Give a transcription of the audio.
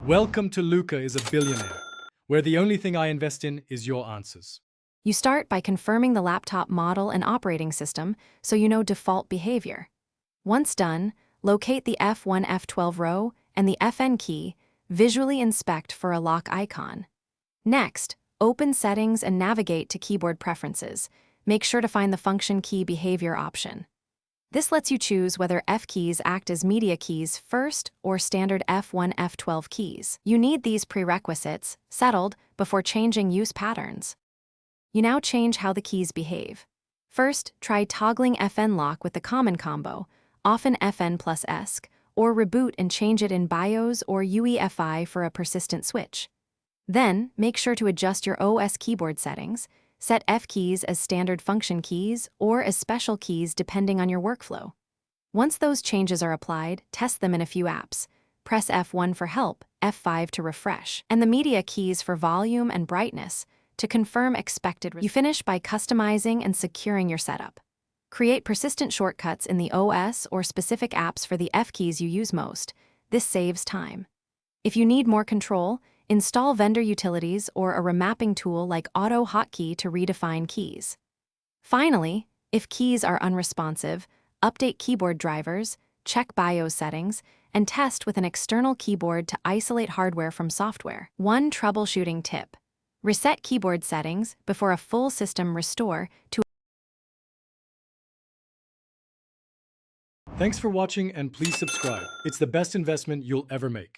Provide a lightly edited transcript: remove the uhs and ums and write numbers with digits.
Welcome to Luca is a Billionaire, where the only thing I invest in is your answers. You start by confirming the laptop model and operating system so you know default behavior. Once done, locate the F1 F12 row and the FN key, visually inspect for a lock icon. Next, open Settings and navigate to Keyboard Preferences. Make sure to find the Function Key Behavior option. This lets you choose whether F keys act as media keys first or standard F1 F12 keys. You need these prerequisites settled before changing use patterns. You now change how the keys behave. First, try toggling FN lock with the common combo, often FN plus ESC, or reboot and change it in BIOS or UEFI for a persistent switch. Then, make sure to adjust your OS keyboard settings. Set F keys as standard function keys or as special keys depending on your workflow. Once those changes are applied, test them in a few apps. Press F1 for help, F5 to refresh, and the media keys for volume and brightness to confirm expected results. You finish by customizing and securing your setup. Create persistent shortcuts in the OS or specific apps for the F keys you use most. This saves time. If you need more control, install vendor utilities or a remapping tool like Auto Hotkey to redefine keys. Finally, if keys are unresponsive, update keyboard drivers, check BIOS settings, and test with an external keyboard to isolate hardware from software. One troubleshooting tip: reset keyboard settings before a full system restore to. Thanks for watching and please subscribe. It's the best investment you'll ever make.